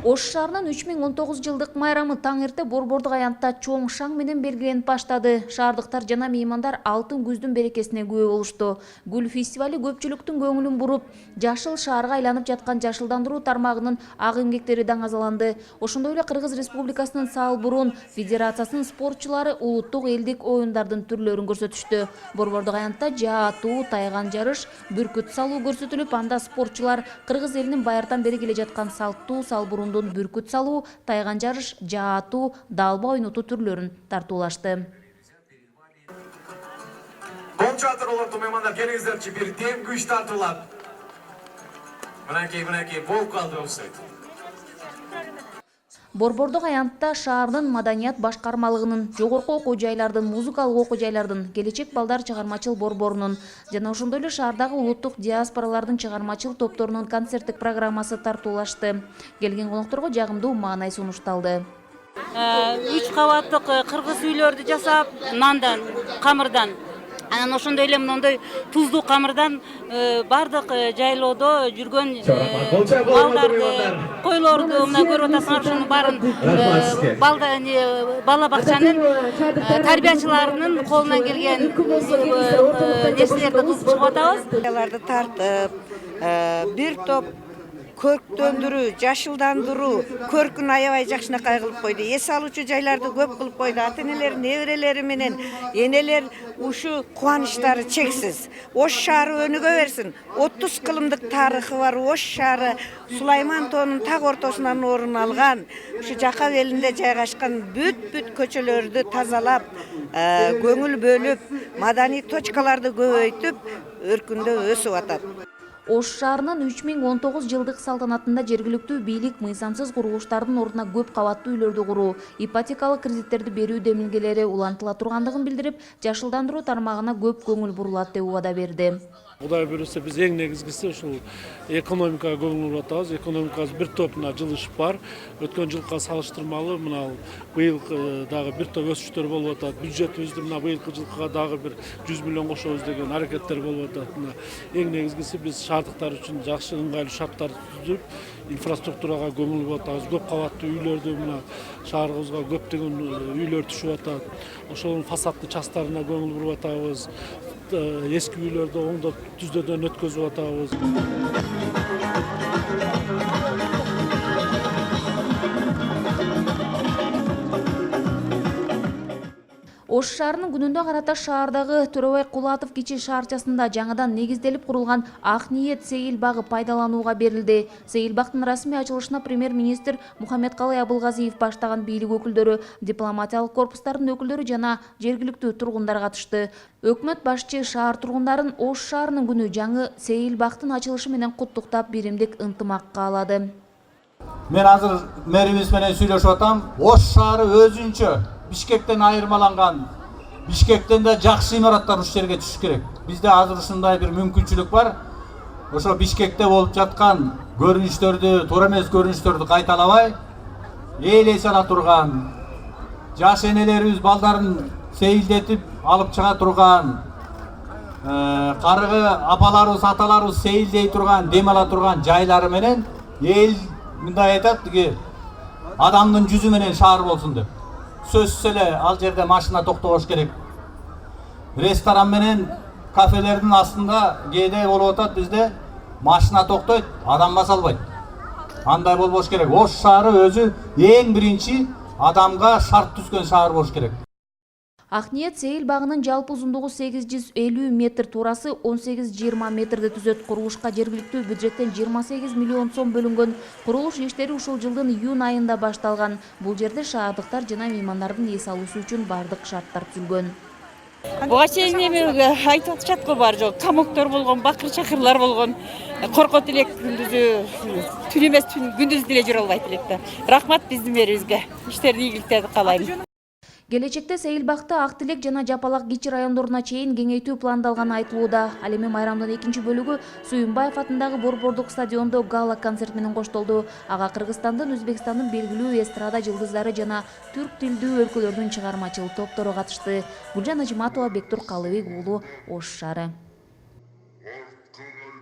Ош шаарынын 3019 жылдык майрамы таң эрте Борбордук аянтта чоң шаң менен белгиленип баштады. Шаардыктар жана меймандар алтын күздүн берекесине күбө болушту. Гүл фестивали көпчүлүктүн көңүлүн буруп, жашыл шаарга айланып жаткан жашылдандыруу тармагынын ак эмгектери даңазаланды. Ошондой эле Кыргыз Республикасынын Салбурун Федерациясынын спортчулары улуттук элдик оюндардын түрлөрүн көрсөтүштү. Борбордук аянтта жаа атуу, тайган жарыш, бүркүт салуу көрсөтүлүп, анда спортчулар Кыргыз элинин байыртан бери келе жаткан салттуу Салбурун бүркүт салуу, тайган жарыш, жаа атуу, далба ойнотуу түрлөрүн тартуулашты. Болчатыр олорду меймандар, келиңиздерчи, бир дем күч тартуулат. Мынакей болуп калды окшойт. Борбордук аянтта шаардын маданият башкармалыгынын, жогорку окуу жайлардын, музыкалык окуу жайлардын, келечек балдар чыгармачыл борборунун жана ошондой эле шаардагы улуттук диаспоралардын чыгармачыл топторунун концерттик программасы тартуулашты. Келген конокторго жагымдуу маанай сунушталды. 3 кабаттык кыргыз үйлөрдү жасап, нандан, камырдан, анан ошондой эле мондой туздуу камырдан бардык жайлоодо жүргөн балдарды, койлорду мына көрүп атасыңар, ошонун баарын бала бакчанын тарбиячыларынын колунан келген нерселерди кылып чыгып атабыз. Аларды тартып, бир топ көрктөндүрүү, жашылдандыруу, көркүн аябай жакшынакай кылып койду. Эс алуучу жайларды көп кылып койду. Ата-энелер, неберелери менен энелер ушу кубанычтары чексиз. Ош шаары өнүгө берсин. 30 кылымдык тарыхы бар Ош шаары Сулайман тоонун так ортосунан орун алган, ушу жакап элинде жайгашкан бүт көчөлөрдү тазалап, көңүл бөлүп, маданий точкаларды көбөйтүп, өркүндө өсүп атат. Ош шаарынын 3019 жылдык салтанатында жергиликтүү бийлик мыйзамсыз курулуштардын ордуна көп кабаттуу үйлөрдү куруу, ипотекалык кредиттерди берүү демилгелери улантыла тургандыгын билдирип, жашылдандыруу тармагына көп көңүл бурулат деп убада берди. Кудай буюрса, биз эң негизгиси ушул экономикага көңүл буруп атабыз. Экономикабыз бир топ жылыш бар. Өткөн жылга салыштырмалуу мына быйыл дагы бир топ өсүштөр болуп атат. Бюджетибизди мына быйылкы жылга дагы бир 100 миллион кошобуз деген аракеттер болуп атат. Эң негизгиси биз шаардыктар үчүн жакшы ыңгайлуу шарттарды түзүп, инфраструктурага көңүл буруп атабыз. Көп кабаттуу үйлөрдү мына шаарыбызга көптөгөн үйлөр түшүп атат. Ошонун фасадтуу частарына көңүл буруп атабыз. Эски үйлөрдү оңдоп түздөөдөн өткөзүп атабыз. Ош шаарынын күнүндө карата шаардагы Төрөбай Кулатов кичи шаарчасында жаңыдан негизделип курулган Ак ниет сейил багы пайдаланууга берилди. Сейил бактын расмий ачылышына премьер-министр Мухаммедкалый Абылгазиев баштаган бийлик өкүлдөрү, дипломатиялык корпустардын өкүлдөрү жана жергиликтүү тургундар катышты. Өкмөт башчы шаар тургундарын Ош шаарынын күнү жаңы сейил бактын ачылышы менен куттуктап, биримдик ынтымак каалады. Мен азыр мэрибиз менен сүйлөшүп атам. Ош шаары өзүнчө Бишкектен айырмаланган. Бишкектен да жакшы имараттар уш жерге түшүш керек. Бизде азыр ушундай бир мүмкүнчүлүк бар. Ошо Бишкекте болуп жаткан көрүнүштөрдү, туура эмес көрүнүштөрдү кайталабай, эл эс ала турган, жаш энелерибиз балдарын сейилдетип алып чыга турган, каргы апаларыбыз, аталарыбыз сейилдей турган, дем ала турган жайлары менен эл мындай айтат, адамдын жүзү менен шаар болсун деп. Сөзсүз эле ал жерде машина токтогош керек. Ресторан менен кафелердин астында кээде болуп атат, бизде машина токтойт, адам баса албайт. Андай болбош керек. Ош шаары өзү эң биринчи адамга шарт түзгөн шаар болуш керек. Ак ниет сейил багынын жалпы узундугу 850 метр, туурасы 18-20 метрди түзөт. Курулушка жергиликтүү бюджеттен 28 миллион сом бөлүнгөн. Курулуш иштери ушул жылдын июнь айында башталган. Бул жерде шаардыктар жана меймандардын эс алуусу үчүн бардык шарттар түзүлгөн. Буга чейин айтып атышат го бар жок, камоктор болгон, бакыр чакырлар болгон. Коркот элек күндүзү, түн эмес күндүз деле жүрө албайт элек да. Рахмат биздин мэрибизге. Иштерин ийгиликтерди каалайм. Келечекте Сейилбакты Ак Тилек жана Жапалак Кичи райондоруна чейин кеңейтүү пландалганы айтылууда. Ал эми майрамдын экинчи бөлүгү Сүйүнбаев атындагы Борбордук стадиондо гала концерт менен коштолду. Ага Кыргызстандын, Өзбекстандын белгилүү эстрада жылдыздары жана түрк тилдүү өлкөлөрдүн чыгармачыл топтору катышты. Гүлжан Ажиматова, Бектур Калыбек уулу, Ош шаары.